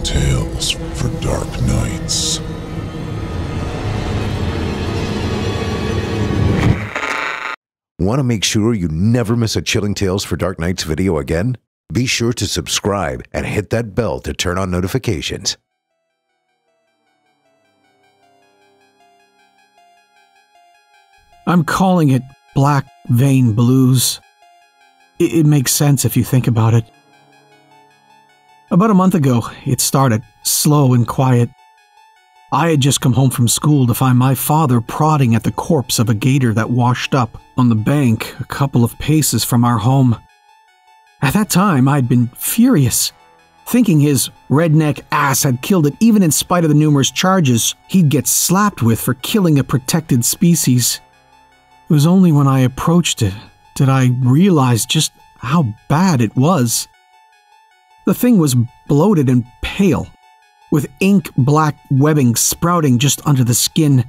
Tales for Dark Nights. Want to make sure you never miss a Chilling Tales for Dark Nights video again? Be sure to subscribe and hit that bell to turn on notifications. I'm calling it Black Vein Blues. It makes sense if you think about it. About a month ago, it started, slow and quiet. I had just come home from school to find my father prodding at the corpse of a gator that washed up on the bank a couple of paces from our home. At that time, I'd been furious, thinking his redneck ass had killed it even in spite of the numerous charges he'd get slapped with for killing a protected species. It was only when I approached it did I realize just how bad it was. The thing was bloated and pale, with ink-black webbing sprouting just under the skin.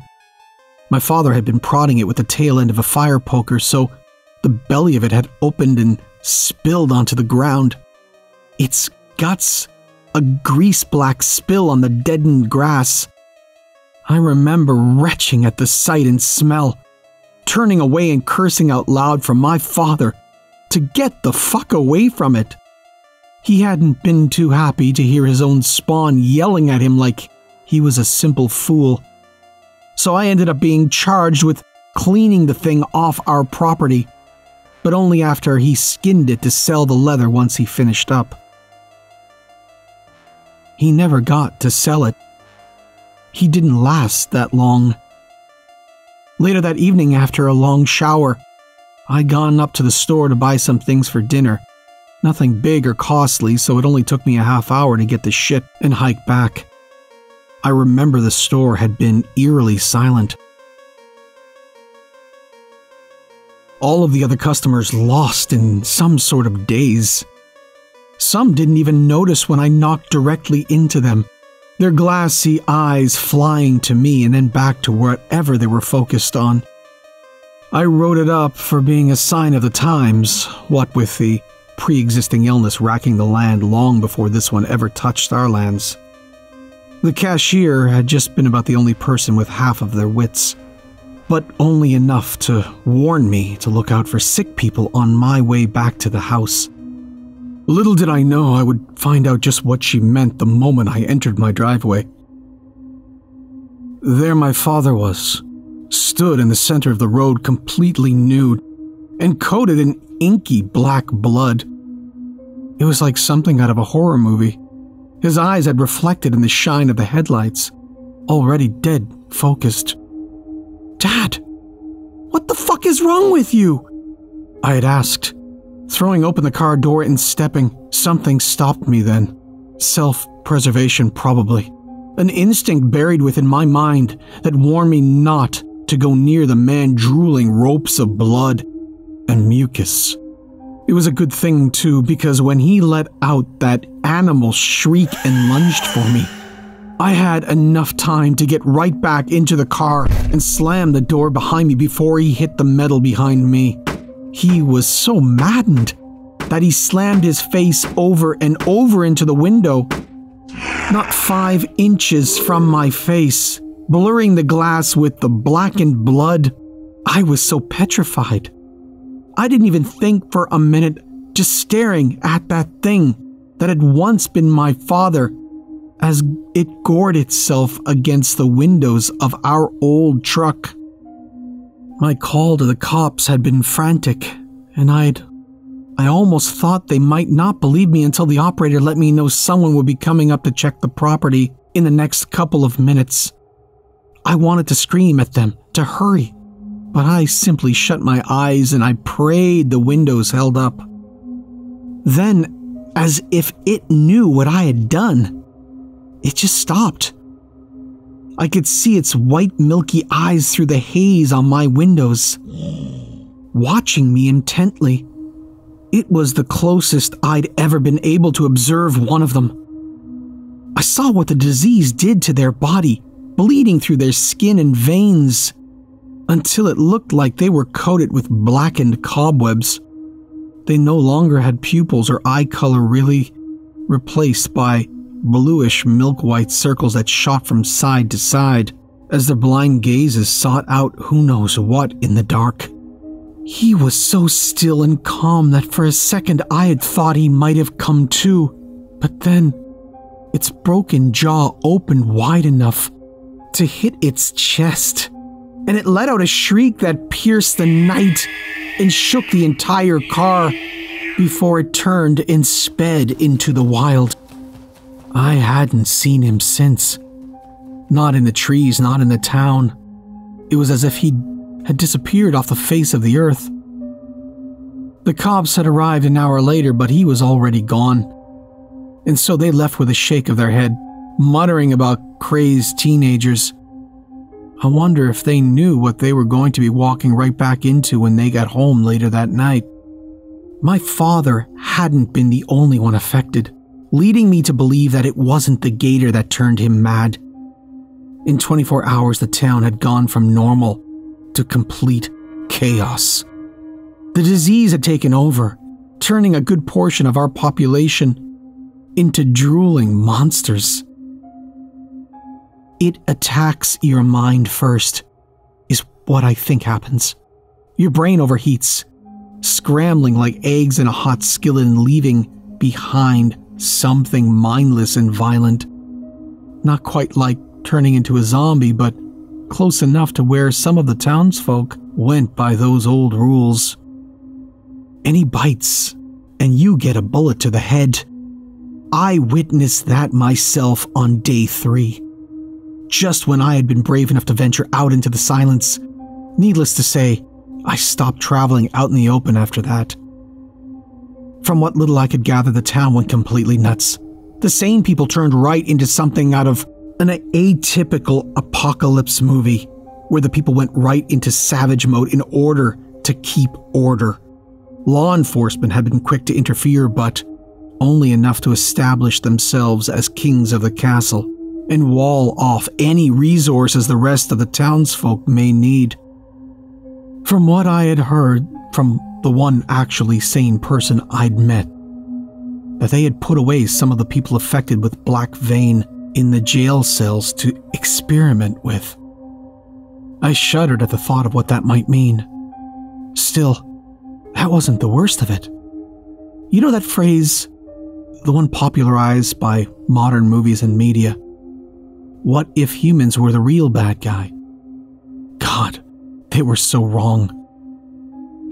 My father had been prodding it with the tail end of a fire poker, so the belly of it had opened and spilled onto the ground. Its guts, a grease-black spill on the deadened grass. I remember retching at the sight and smell, turning away and cursing out loud for my father to get the fuck away from it. He hadn't been too happy to hear his own spawn yelling at him like he was a simple fool. So I ended up being charged with cleaning the thing off our property, but only after he skinned it to sell the leather once he finished up. He never got to sell it. He didn't last that long. Later that evening, after a long shower, I'd gone up to the store to buy some things for dinner. Nothing big or costly, so it only took me a half hour to get the shit and hike back. I remember the store had been eerily silent. All of the other customers lost in some sort of daze. Some didn't even notice when I knocked directly into them, their glassy eyes flying to me and then back to whatever they were focused on. I wrote it up for being a sign of the times, what with the pre-existing illness racking the land long before this one ever touched our lands. The cashier had just been about the only person with half of their wits, but only enough to warn me to look out for sick people on my way back to the house. Little did I know I would find out just what she meant the moment I entered my driveway. There my father was, stood in the center of the road completely nude and coated in inky black blood. It was like something out of a horror movie. His eyes had reflected in the shine of the headlights, already dead focused. "Dad, what the fuck is wrong with you?" I had asked. Throwing open the car door and stepping, something stopped me then. Self-preservation, probably. An instinct buried within my mind that warned me not to go near the man drooling ropes of blood and mucus. It was a good thing, too, because when he let out that animal shriek and lunged for me, I had enough time to get right back into the car and slam the door behind me before he hit the metal behind me. He was so maddened that he slammed his face over and over into the window, not 5 inches from my face, blurring the glass with the blackened blood. I was so petrified. I didn't even think for a minute, just staring at that thing that had once been my father as it gored itself against the windows of our old truck. My call to the cops had been frantic, and I almost thought they might not believe me until the operator let me know someone would be coming up to check the property in the next couple of minutes. I wanted to scream at them to hurry, but I simply shut my eyes and I prayed the windows held up. Then, as if it knew what I had done, it just stopped. I could see its white milky eyes through the haze on my windows, watching me intently. It was the closest I'd ever been able to observe one of them. I saw what the disease did to their body, bleeding through their skin and veins, until it looked like they were coated with blackened cobwebs. They no longer had pupils or eye color, really, replaced by bluish milk-white circles that shot from side to side as their blind gazes sought out who knows what in the dark. He was so still and calm that for a second I had thought he might have come to, but then its broken jaw opened wide enough to hit its chest, and it let out a shriek that pierced the night and shook the entire car before it turned and sped into the wild. I hadn't seen him since. Not in the trees, not in the town. It was as if he had disappeared off the face of the earth. The cops had arrived an hour later, but he was already gone. And so they left with a shake of their head, muttering about crazed teenagers. I wonder if they knew what they were going to be walking right back into when they got home later that night. My father hadn't been the only one affected, leading me to believe that it wasn't the gator that turned him mad. In 24 hours, the town had gone from normal to complete chaos. The disease had taken over, turning a good portion of our population into drooling monsters. It attacks your mind first, is what I think happens. Your brain overheats, scrambling like eggs in a hot skillet and leaving behind something mindless and violent. Not quite like turning into a zombie, but close enough to where some of the townsfolk went by those old rules. Any bites, and you get a bullet to the head. I witnessed that myself on day 3. Just when I had been brave enough to venture out into the silence. Needless to say, I stopped traveling out in the open after that. From what little I could gather, the town went completely nuts. The sane people turned right into something out of an atypical apocalypse movie, where the people went right into savage mode in order to keep order. Law enforcement had been quick to interfere, but only enough to establish themselves as kings of the castle and wall off any resources the rest of the townsfolk may need. From what I had heard from the one actually sane person I'd met, that they had put away some of the people affected with black vein in the jail cells to experiment with. I shuddered at the thought of what that might mean. Still, that wasn't the worst of it. You know that phrase, the one popularized by modern movies and media? What if humans were the real bad guy? God, they were so wrong.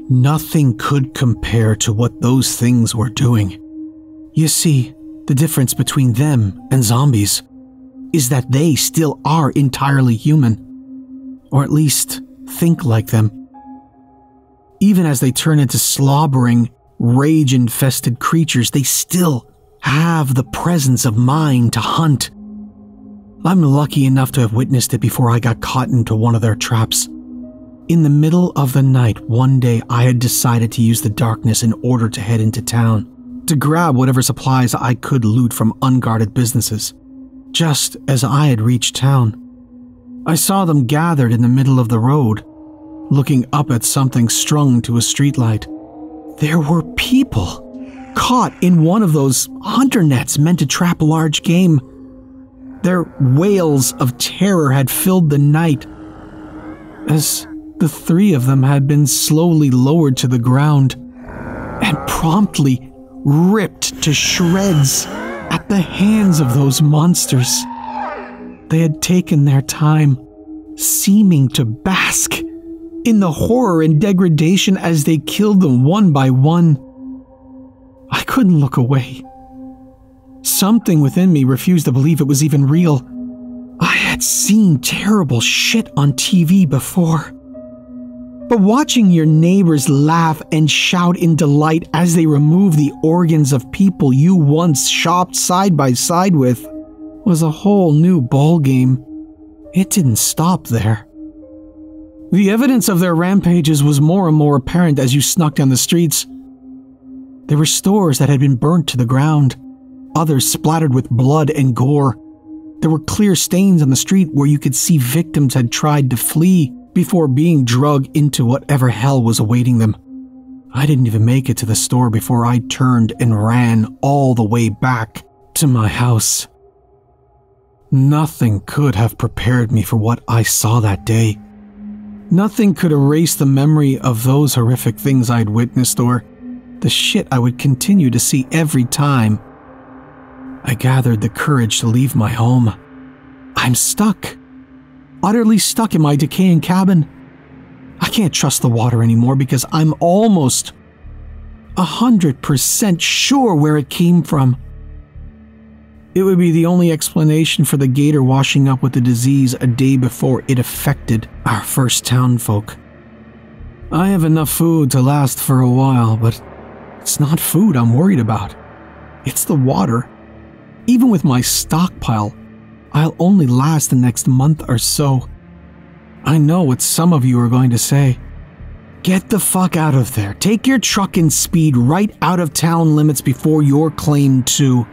Nothing could compare to what those things were doing. You see, the difference between them and zombies is that they still are entirely human, or at least think like them. Even as they turn into slobbering, rage-infested creatures, they still have the presence of mind to hunt. I'm lucky enough to have witnessed it before I got caught into one of their traps. In the middle of the night, one day I had decided to use the darkness in order to head into town, to grab whatever supplies I could loot from unguarded businesses. Just as I had reached town, I saw them gathered in the middle of the road, looking up at something strung to a streetlight. There were people caught in one of those hunter nets meant to trap large game. Their wails of terror had filled the night as the 3 of them had been slowly lowered to the ground and promptly ripped to shreds at the hands of those monsters. They had taken their time, seeming to bask in the horror and degradation as they killed them one by one. I couldn't look away. Something within me refused to believe it was even real. I had seen terrible shit on TV before. But watching your neighbors laugh and shout in delight as they remove the organs of people you once shopped side by side with was a whole new ballgame. It didn't stop there. The evidence of their rampages was more and more apparent as you snuck down the streets. There were stores that had been burnt to the ground, others splattered with blood and gore. There were clear stains on the street where you could see victims had tried to flee before being drugged into whatever hell was awaiting them. I didn't even make it to the store before I turned and ran all the way back to my house. Nothing could have prepared me for what I saw that day. Nothing could erase the memory of those horrific things I'd witnessed or the shit I would continue to see every time. I gathered the courage to leave my home. I'm stuck. Utterly stuck in my decaying cabin. I can't trust the water anymore because I'm almost 100% sure where it came from. It would be the only explanation for the gator washing up with the disease a day before it affected our first townfolk. I have enough food to last for a while, but it's not food I'm worried about. It's the water. Even with my stockpile, I'll only last the next month or so. I know what some of you are going to say. Get the fuck out of there. Take your truck and speed right out of town limits before you're claimed to.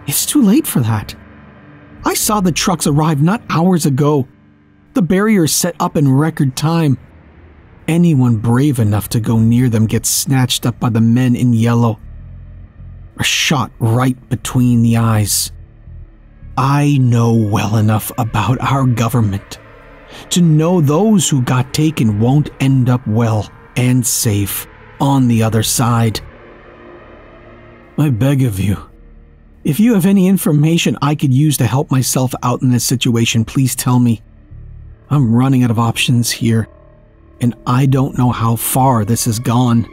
It's too late for that. I saw the trucks arrive not hours ago. The barriers set up in record time. Anyone brave enough to go near them gets snatched up by the men in yellow, or shot right between the eyes. I know well enough about our government to know those who got taken won't end up well and safe on the other side. I beg of you, if you have any information I could use to help myself out in this situation, please tell me. I'm running out of options here, and I don't know how far this has gone.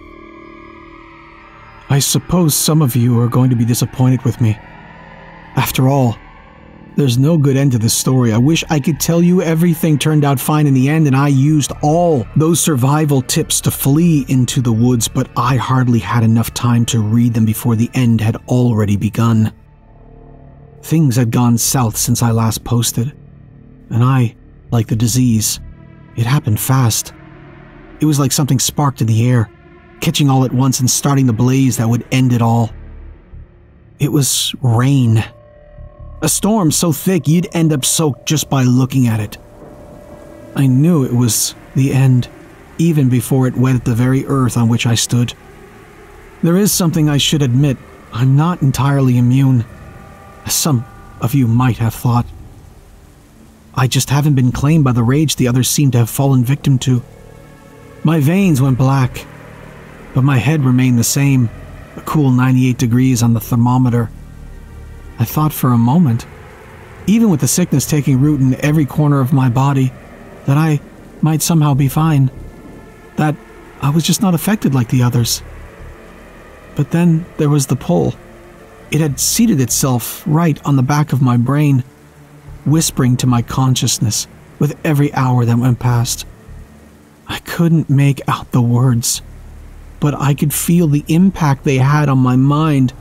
I suppose some of you are going to be disappointed with me. After all, there's no good end to this story. I wish I could tell you everything turned out fine in the end and I used all those survival tips to flee into the woods, but I hardly had enough time to read them before the end had already begun. Things had gone south since I last posted, and I, like the disease, it happened fast. It was like something sparked in the air, catching all at once and starting the blaze that would end it all. It was rain. A storm so thick you'd end up soaked just by looking at it. I knew it was the end, even before it wet the very earth on which I stood. There is something I should admit. I'm not entirely immune, as some of you might have thought. I just haven't been claimed by the rage the others seem to have fallen victim to. My veins went black, but my head remained the same, a cool 98 degrees on the thermometer. I thought for a moment, even with the sickness taking root in every corner of my body, that I might somehow be fine, that I was just not affected like the others. But then there was the pull. It had seated itself right on the back of my brain, whispering to my consciousness with every hour that went past. I couldn't make out the words, but I could feel the impact they had on my mind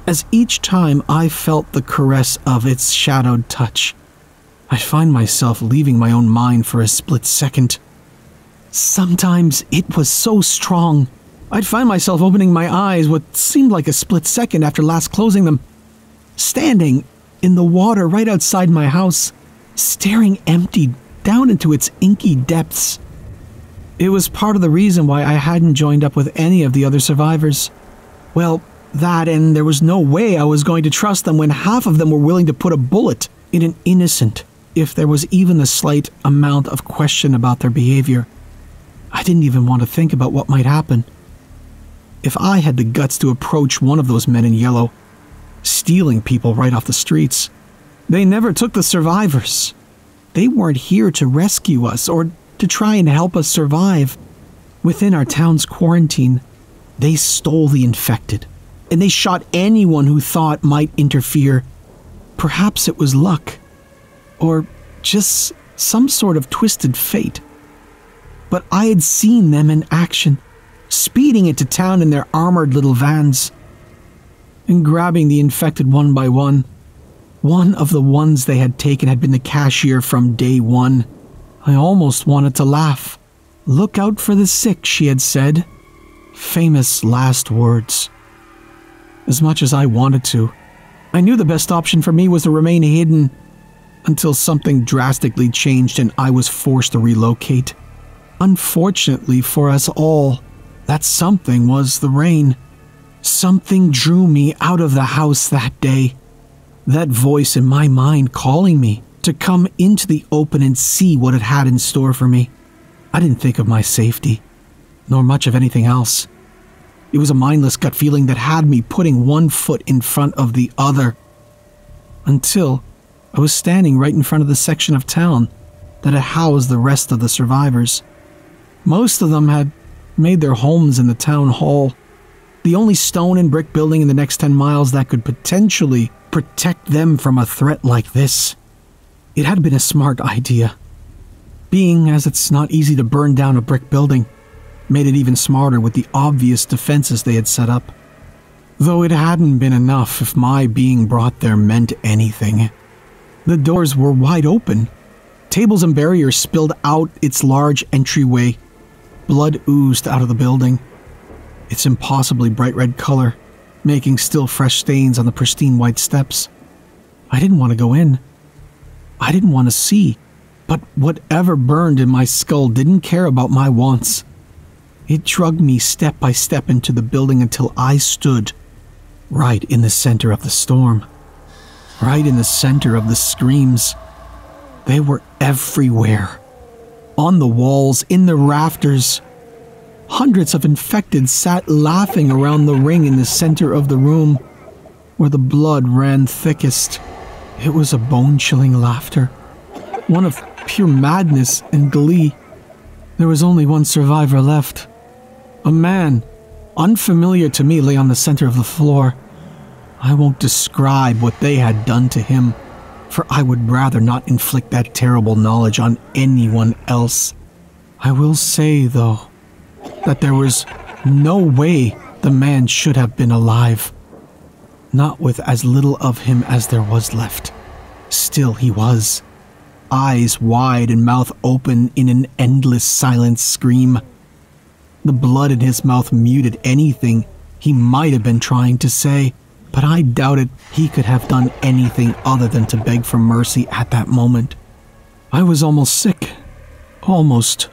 as each time I felt the caress of its shadowed touch. I'd find myself leaving my own mind for a split second. Sometimes it was so strong, I'd find myself opening my eyes what seemed like a split second after last closing them, standing in the water right outside my house, staring empty down into its inky depths. It was part of the reason why I hadn't joined up with any of the other survivors. Well, that, and there was no way I was going to trust them when half of them were willing to put a bullet in an innocent, if there was even the slight amount of question about their behavior. I didn't even want to think about what might happen. If I had the guts to approach one of those men in yellow, stealing people right off the streets. They never took the survivors. They weren't here to rescue us or to try and help us survive. Within our town's quarantine, they stole the infected, and they shot anyone who thought might interfere. Perhaps it was luck, or just some sort of twisted fate. But I had seen them in action, speeding into town in their armored little vans, and grabbing the infected one by one. One of the ones they had taken had been the cashier from day one. I almost wanted to laugh. "Look out for the sick," she had said. Famous last words. As much as I wanted to, I knew the best option for me was to remain hidden until something drastically changed and I was forced to relocate. Unfortunately for us all, that something was the rain. Something drew me out of the house that day. That voice in my mind calling me to come into the open and see what it had in store for me. I didn't think of my safety, nor much of anything else. It was a mindless gut feeling that had me putting one foot in front of the other, until I was standing right in front of the section of town that had housed the rest of the survivors. Most of them had made their homes in the town hall, the only stone and brick building in the next 10 miles that could potentially protect them from a threat like this. It had been a smart idea. Being as it's not easy to burn down a brick building, made it even smarter with the obvious defenses they had set up. Though it hadn't been enough if my being brought there meant anything. The doors were wide open. Tables and barriers spilled out its large entryway. Blood oozed out of the building, its impossibly bright red color making still fresh stains on the pristine white steps. I didn't want to go in. I didn't want to see, but whatever burned in my skull didn't care about my wants. It dragged me step by step into the building until I stood right in the center of the storm, right in the center of the screams. They were everywhere. On the walls, in the rafters. Hundreds of infected sat laughing around the ring in the center of the room, where the blood ran thickest. It was a bone-chilling laughter, one of pure madness and glee. There was only one survivor left. A man, unfamiliar to me, lay on the center of the floor. I won't describe what they had done to him, for I would rather not inflict that terrible knowledge on anyone else. I will say, though, that there was no way the man should have been alive. Not with as little of him as there was left. Still he was, eyes wide and mouth open in an endless silent scream. The blood in his mouth muted anything he might have been trying to say, but I doubted he could have done anything other than to beg for mercy at that moment. I was almost sick. Almost.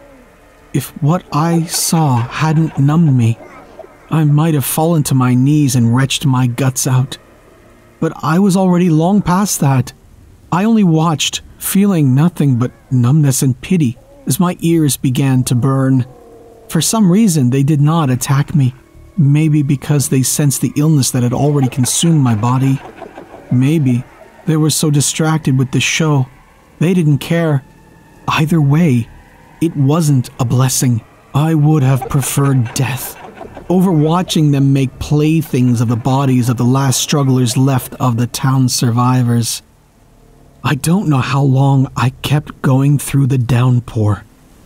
If what I saw hadn't numbed me, I might have fallen to my knees and retched my guts out. But I was already long past that. I only watched, feeling nothing but numbness and pity as my ears began to burn. For some reason, they did not attack me. Maybe because they sensed the illness that had already consumed my body. Maybe they were so distracted with the show, they didn't care. Either way, it wasn't a blessing. I would have preferred death over watching them make playthings of the bodies of the last strugglers left of the town's survivors. I don't know how long I kept going through the downpour,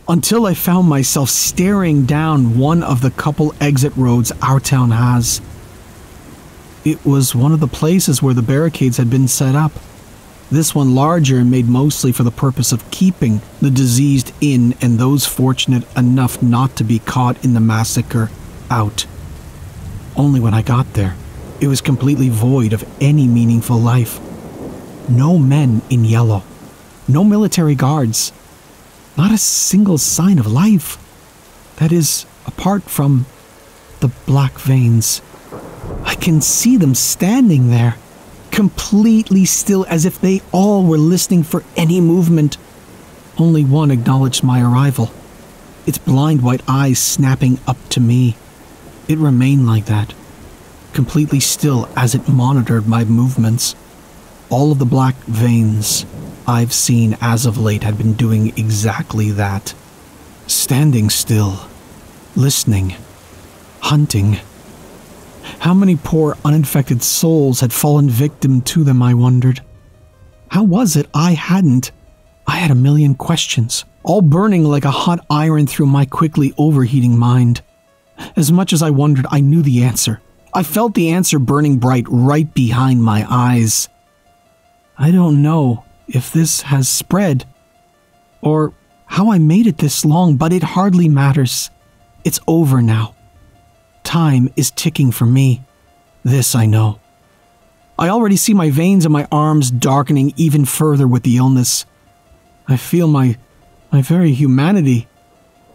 until I found myself staring down one of the couple exit roads our town has. It was one of the places where the barricades had been set up. This one larger and made mostly for the purpose of keeping the diseased in and those fortunate enough not to be caught in the massacre out. Only when I got there, it was completely void of any meaningful life. No men in yellow. No military guards. Not a single sign of life. That is, apart from the black veins. I can see them standing there, completely still, as if they all were listening for any movement. Only one acknowledged my arrival, its blind white eyes snapping up to me. It remained like that, completely still as it monitored my movements. All of the black veins I've seen as of late had been doing exactly that. Standing still, listening, hunting. How many poor uninfected souls had fallen victim to them, I wondered. How was it I hadn't? I had a million questions, all burning like a hot iron through my quickly overheating mind. As much as I wondered, I knew the answer. I felt the answer burning bright right behind my eyes. I don't know if this has spread, or how I made it this long, but it hardly matters. It's over now. Time is ticking for me. This I know. I already see my veins in my arms darkening even further with the illness. I feel my very humanity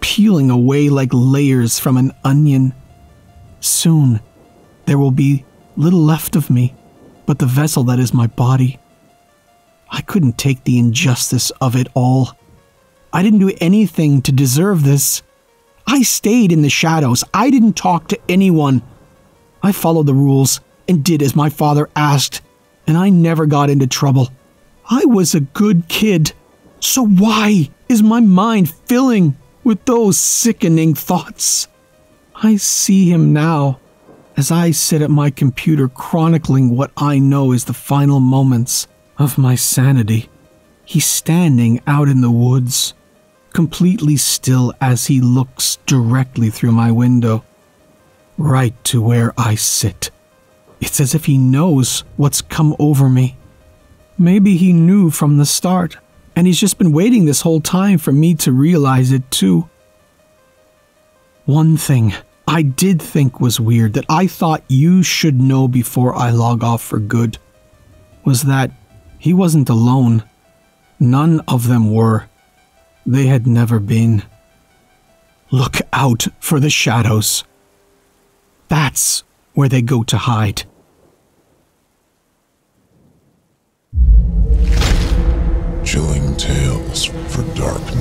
peeling away like layers from an onion. Soon, there will be little left of me, but the vessel that is my body. I couldn't take the injustice of it all. I didn't do anything to deserve this. I stayed in the shadows. I didn't talk to anyone. I followed the rules and did as my father asked, and I never got into trouble. I was a good kid. So why is my mind filling with those sickening thoughts? I see him now as I sit at my computer chronicling what I know is the final moments of my sanity. He's standing out in the woods, completely still as he looks directly through my window, right to where I sit. It's as if he knows what's come over me. Maybe he knew from the start, and he's just been waiting this whole time for me to realize it too. One thing I did think was weird that I thought you should know before I log off for good was that he wasn't alone. None of them were. They had never been. Look out for the shadows. That's where they go to hide. Chilling tales for dark